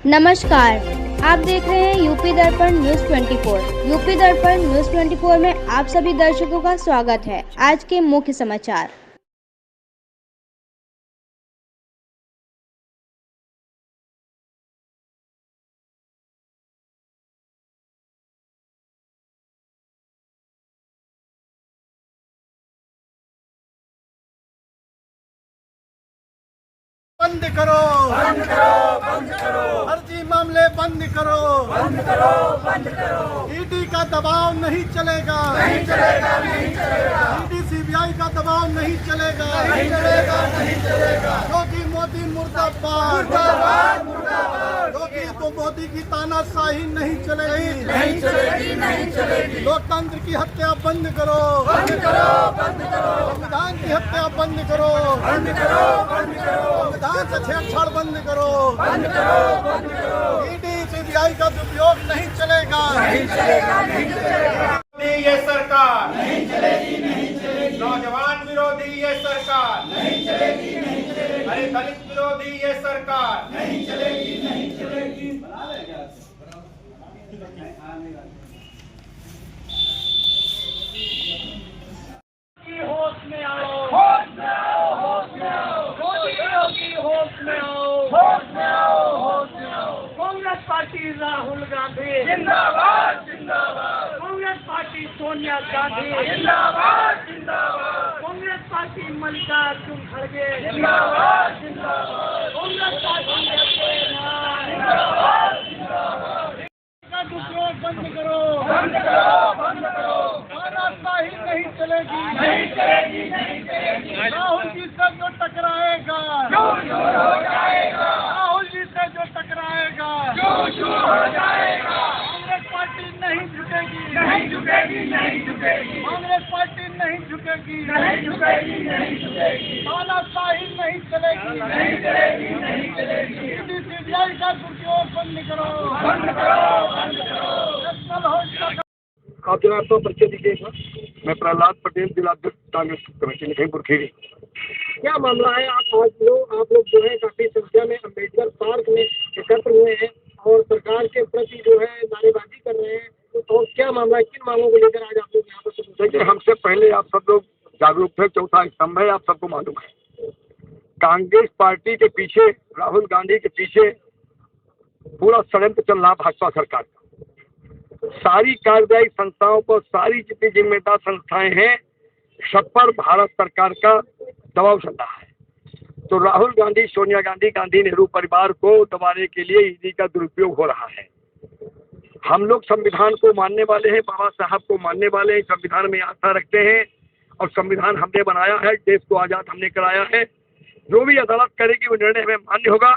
नमस्कार, आप देख रहे हैं यूपी दर्पण न्यूज 24। यूपी दर्पण न्यूज 24 में आप सभी दर्शकों का स्वागत है। आज के मुख्य समाचार। बंद करो, बंद करो, बंद करो, फर्जी मामले बंद करो, बंद करो, बंद करो। ईडी का दबाव नहीं चलेगा, नहीं चलेगा, नहीं चलेगा। ईडी सीबीआई का दबाव नहीं चलेगा, नहीं चलेगा, नहीं चलेगा। क्योंकि मोदी मुर्दाबाद, मुर्दाबाद, मुर्दाबाद। क्योंकि तो मोदी की तानाशाही नहीं चलेगी, नहीं चलेगी, नहीं चलेगी। लोकतंत्र की हत्या बंद करो, बंद करो, बंद करो। संविधान की हत्या बंद करो, बंद करो, बंद करो। से छेड़छाड़ बंद करो, बंद करो, बंद करो। ईडी सीबीआई का दुरुपयोग नहीं चलेगा, नहीं चलेगा, नहीं चलेगा। ये सरकार नहीं चलेगी, नहीं चलेगी। नौजवान विरोधी ये सरकार नहीं चलेगी, नहीं चलेगी। अरे दलित विरोधी ये सरकार नहीं चलेगी, नहीं चलेगी। होश में आओ, होश में आओ, होश में आओ। होश में आओ, होश में आओ, होश में आओ। कांग्रेस पार्टी राहुल गांधी जिंदाबाद, जिंदाबाद। कांग्रेस पार्टी सोनिया गांधी जिंदाबाद, जिंदाबाद। कांग्रेस पार्टी मल्लिकार्जुन खड़गे जिंदाबाद, जिंदाबाद। कांग्रेस पार्टी जिंदाबाद, जिंदाबाद। का दुरुपयोग बंद करो, बंद करो, बंद करो। तानाशाही नहीं चलेगी, नहीं चलेगी, नहीं चलेगी। राहुल जी से जो टकराएगा चूर हो जाएगा, राहुल जी से जो टकराएगा चूर हो जाएगा। कांग्रेस पार्टी नहीं झुकेगी, नहीं झुकेगी, नहीं झुकेगी। कांग्रेस पार्टी नहीं झुकेगी, नहीं झुकेगी, नहीं झुकेगी। तानाशाही नहीं चलेगी, नहीं चलेगी, नहीं चलेगी। ईडी सीबीआई का दुरुपयोग बंद करो, बंद करो, बंद करो। आप जरा आपका परिचय दीजिएगा। मैं प्रहलाद पटेल, जिलाध्यक्ष कांग्रेस कमेटी लखीमपुर खीरी। क्या मामला है? आप लोग जो है काफी संख्या में अम्बेडकर पार्क में एकत्र हुए हैं और सरकार के प्रति जो है नारेबाजी कर रहे हैं, और क्या मामला है? किन मांगों को लेकर आज आप लोग यहाँ पर? देखिए, हमसे पहले आप सब लोग जागरूक थे। चौथा स्तंभ है, आप सबको मालूम है। कांग्रेस पार्टी के पीछे, राहुल गांधी के पीछे पूरा षड्यंत्र चल रहा भाजपा सरकार का। सारी कार्यदायी संस्थाओं पर, सारी जितनी जिम्मेदार संस्थाएं हैं, सब पर भारत सरकार का दबाव चल रहा है। तो राहुल गांधी, सोनिया गांधी, गांधी नेहरू परिवार को दबाने के लिए ईडी का दुरुपयोग हो रहा है। हम लोग संविधान को मानने वाले हैं, बाबा साहब को मानने वाले हैं, संविधान में आस्था रखते हैं और संविधान हमने बनाया है, देश को आज़ाद हमने कराया है। जो भी अदालत करेगी वो निर्णय हमें मान्य होगा,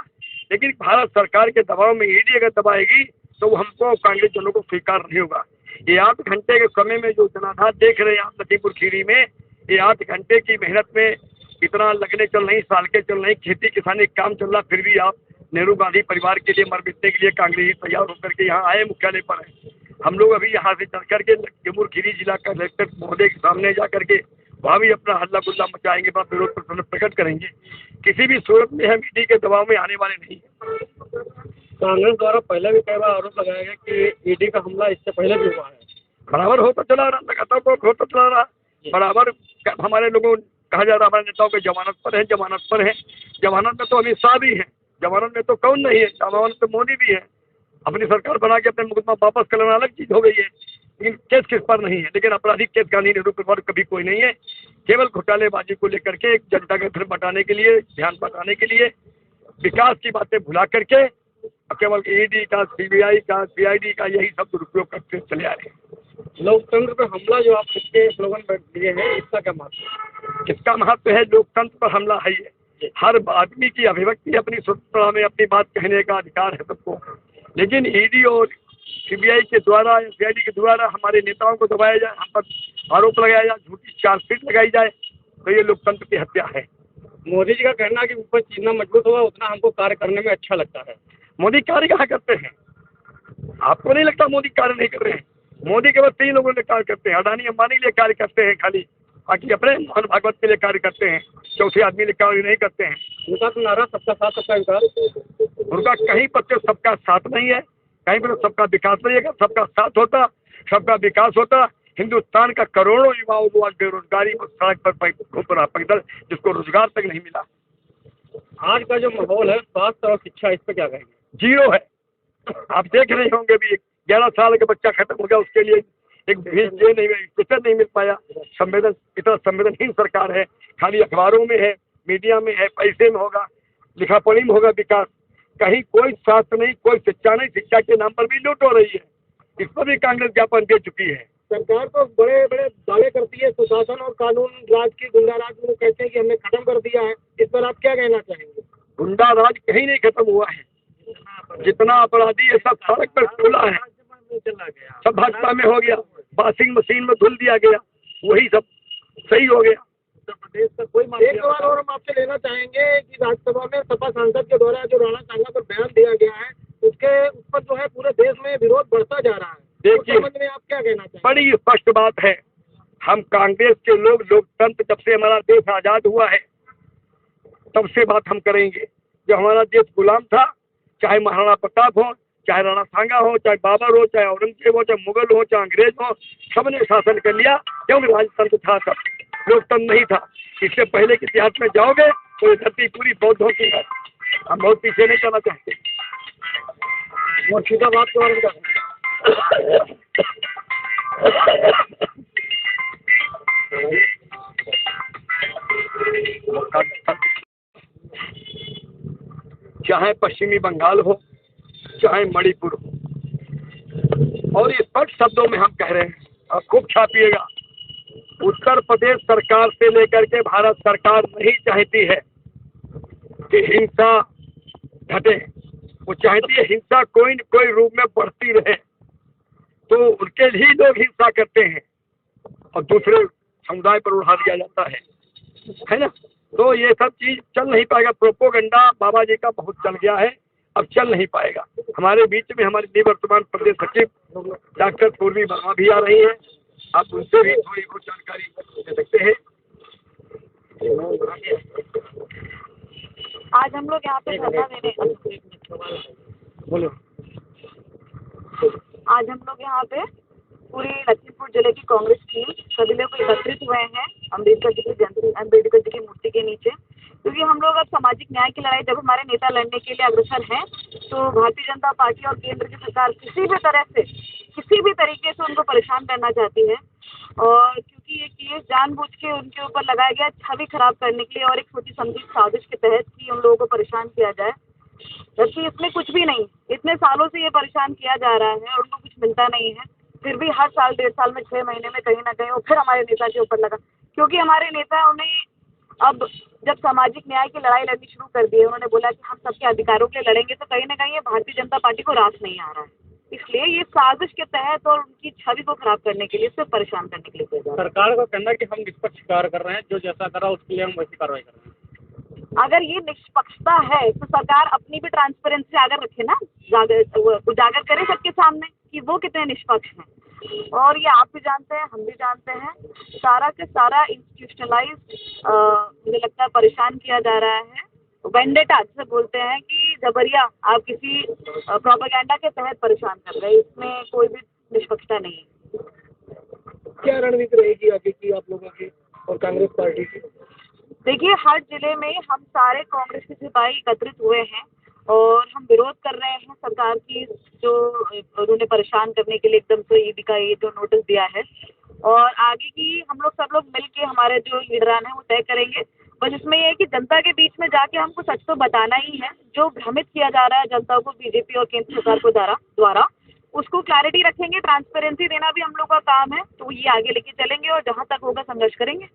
लेकिन भारत सरकार के दबाव में ईडी अगर दबाएगी तो हमको, कांग्रेस जनों को स्वीकार नहीं होगा। ये 8 घंटे के समय में जो जनाधार देख रहे हैं आप लखीमपुर खीरी में, ये 8 घंटे की मेहनत में इतना लगने चल रही, साल के चल रही, खेती किसानी काम चल रहा, फिर भी आप नेहरू गांधी परिवार के लिए मर मिटने के लिए कांग्रेस तैयार होकर के यहाँ आए, मुख्यालय पर है। हम लोग अभी यहाँ से चल करके लखीमपुर खीरी जिला कलेक्टर महोदय के सामने जा करके वहाँ भी अपना हल्ला गुल्ला मचाएंगे, वहाँ विरोध प्रकट करेंगे। किसी भी सूरत में हम ईडी के दबाव में आने वाले नहीं है। कांग्रेस द्वारा पहले भी कई बार आरोप लगाया गया कि ईडी का हमला इससे पहले भी हुआ है। बराबर होता चला रहा, लगातार होता चला रहा बराबर। हमारे लोगों कहा जा रहा, हमारे नेताओं के जमानत पर है, जमानत पर है। जमानत में तो अमित शाह भी है, जमानत में तो कौन नहीं है, जमानत में मोदी भी है। अपनी सरकार बना के अपने मुकदमा वापस कर लेना अलग चीज़ हो गई है, लेकिन केस किस पर नहीं है। लेकिन आपराधिक केस गांधी नेहरू परिवार कभी कोई नहीं है। केवल घोटालेबाजी को लेकर के, जनता का घर बटाने के लिए, ध्यान बटाने के लिए, विकास की बातें भुला करके केवल ईडी का, सीबीआई का, सीआईडी का यही सब दुरुपयोग करते चले आ रहे हैं। लोकतंत्र पर हमला जो आप इसके स्लोगन दिए हैं, इसका क्या महत्व है? किसका महत्व है? लोकतंत्र पर हमला है ये। हर आदमी की अभिव्यक्ति, अपनी स्वतंत्रता में अपनी बात कहने का अधिकार है सबको, लेकिन ईडी और सीबीआई के द्वारा या सीआईडी के द्वारा हमारे नेताओं को दबाया जाए, हम पर आरोप लगाया जाए, झूठी चार्जशीट लगाई जाए, तो ये लोकतंत्र की हत्या है। मोदी जी का कहना है कि विपक्ष जितना मजबूत होगा उतना हमको कार्य करने में अच्छा लगता है। मोदी कार्य कहाँ करते हैं? आपको नहीं लगता मोदी कार्य नहीं कर रहे हैं? मोदी केवल 3 लोगों के लिए कार्य करते हैं। अडानी अंबानी लिए कार्य करते हैं खाली, बाकी अपने मोहन भागवत के लिए कार्य करते हैं, चौथे आदमी लिए कार्य नहीं करते हैं। उनका तो नारा सबका साथ सबका विकास। उनका कहीं पर तो सबका साथ नहीं है, कहीं पर सबका विकास नहीं है। सबका साथ होता, सबका विकास होता, हिंदुस्तान का करोड़ों युवाओं को आज बेरोजगारी और सड़क पर घूम रहा पैदल, जिसको रोजगार तक नहीं मिला। आज का जो माहौल है स्वास्थ्य और शिक्षा, इस पर क्या कहेंगे? जीरो है। आप देख रहे होंगे भी 11 साल का बच्चा खत्म हो गया, उसके लिए एक भी ये नहीं टीचर नहीं मिल पाया। इतना संवेदनहीन सरकार है, खाली अखबारों में है, मीडिया में है, पैसे में होगा, लिखा पढ़ी में होगा विकास, कहीं कोई स्वास्थ्य नहीं, कोई शिक्षा नहीं। शिक्षा के नाम पर भी लूट हो रही है, इस पर भी कांग्रेस ज्ञापन दे चुकी है। सरकार तो बड़े बड़े दावे करती है सुशासन और कानून राज की, गुंडा राज को कहते हैं कि हमने खत्म कर दिया है, इस पर आप क्या कहना चाहेंगे? गुंडा राज कहीं नहीं खत्म हुआ है, जितना अपराधी है सब सड़क पर खुला है, सब भाजपा में हो गया, वॉशिंग मशीन में धुल दिया गया, वही सब सही हो गया। प्रदेश का कोई एक सवाल और हम आपसे लेना चाहेंगे कि राज्यसभा में सपा सांसद के द्वारा जो राणा सांगा पर बयान दिया गया है, उस पर जो है पूरे देश में विरोध बढ़ता जा रहा है। देखिए, में आप क्या कहना चाहेंगे? बड़ी स्पष्ट बात है, हम कांग्रेस के लोग लोकतंत्र जब से हमारा देश आजाद हुआ है तब से बात हम करेंगे। जब हमारा देश गुलाम था, चाहे महाराणा प्रताप हो, चाहे राणा सांगा हो, चाहे बाबर हो, चाहे औरंगजेब हो, चाहे मुगल हो, चाहे अंग्रेज हो, सबने शासन कर लिया, क्योंकि राजतंत्र था, सब लोकतंत्र नहीं था। इससे पहले के इतिहास में जाओगे तो ये धरती पूरी बौद्धों की है। हम बहुत पीछे नहीं जाना चाहते। मुर्शिदाबाद के बारे में क्या कहेंगे? चाहे पश्चिमी बंगाल हो, चाहे मणिपुर हो, और ये स्पष्ट शब्दों में हम कह रहे हैं, और खूब छापिएगा, उत्तर प्रदेश सरकार से लेकर के भारत सरकार नहीं चाहती है कि हिंसा घटे। वो चाहती है हिंसा कोई न कोई रूप में बढ़ती रहे, तो उनके लिए लोग हिंसा करते हैं और दूसरे समुदाय पर उड़ा दिया जाता है ना। तो ये सब चीज चल नहीं पाएगा। प्रोपोगंडा बाबा जी का बहुत चल गया है, अब चल नहीं पाएगा। हमारे बीच में हमारी निवर्तमान प्रदेश सचिव डॉक्टर पूर्वी वर्मा भी आ रही है, आप उनसे भी थोड़ी बहुत जानकारी दे सकते हैं। आज हम लोग यहाँ पे धरना देने बोलो। आज हम लोग यहाँ पे पूरी लखीमपुर जिले की कांग्रेस टीम सभी लोग एकत्रित हुए हैं अम्बेडकर जी की मूर्ति के नीचे, क्योंकि हम लोग अब सामाजिक न्याय की लड़ाई जब हमारे नेता लड़ने के लिए अग्रसर हैं, तो भारतीय जनता पार्टी और केंद्र की सरकार किसी भी तरह से, किसी भी तरीके से उनको परेशान करना चाहती है। और क्योंकि ये केस जानबूझ के उनके ऊपर लगाया गया छवि खराब करने के लिए और एक छोटी समझी साजिश के तहत कि उन लोगों को परेशान किया जाए, जबकि इसमें कुछ भी नहीं। इतने सालों से ये परेशान किया जा रहा है और उनको कुछ मिलता नहीं है, फिर भी हर साल 1.5 साल में 6 महीने में कहीं ना कहीं वो फिर हमारे नेता के ऊपर लगा, क्योंकि हमारे नेता उन्हें अब जब सामाजिक न्याय की लड़ाई लड़नी शुरू कर दी है, उन्होंने बोला कि हम सबके अधिकारों के लिए लड़ेंगे, तो कहीं ना कहीं ये भारतीय जनता पार्टी को रास नहीं आ रहा है। इसलिए ये साजिश के तहत और उनकी छवि को खराब करने के लिए, सिर्फ परेशान करने के लिए किया जा रहा है। सरकार का कहना है कि हम निष्पक्ष कार्य कर रहे हैं, जो जैसा करा उसके लिए हम वैसी कार्रवाई कर रहे हैं। अगर ये निष्पक्षता है तो सरकार अपनी भी ट्रांसपेरेंसी अगर रखे ना, उजागर करे सबके सामने कि वो कितने निष्पक्ष हैं। और ये आप भी जानते हैं, हम भी जानते हैं, सारा के सारा इंस्टीट्यूशनलाइज मुझे लगता है परेशान किया जा रहा है। वेंडेटा जिसे बोलते हैं कि जबरिया आप किसी प्रोपेगेंडा के तहत परेशान कर रहे हैं, इसमें कोई भी निष्पक्षता नहीं है। क्या रणनीति रहेगी आगे की आप लोगों की और कांग्रेस पार्टी की? देखिए, हर जिले में हम सारे कांग्रेस के सिपाही एकत्रित हुए हैं और हम विरोध कर रहे हैं सरकार की, जो उन्होंने परेशान करने के लिए एकदम से ईडी का ये जो नोटिस दिया है। और आगे की हम लोग सब लोग मिलके हमारे जो लीडरान है वो तय करेंगे। बस इसमें ये है कि जनता के बीच में जाके हमको सच तो बताना ही है। जो भ्रमित किया जा रहा है जनता को बीजेपी और केंद्र सरकार को द्वारा, उसको क्लैरिटी रखेंगे, ट्रांसपेरेंसी देना भी हम लोग का काम है, तो ये आगे लेके चलेंगे और जहाँ तक होगा संघर्ष करेंगे।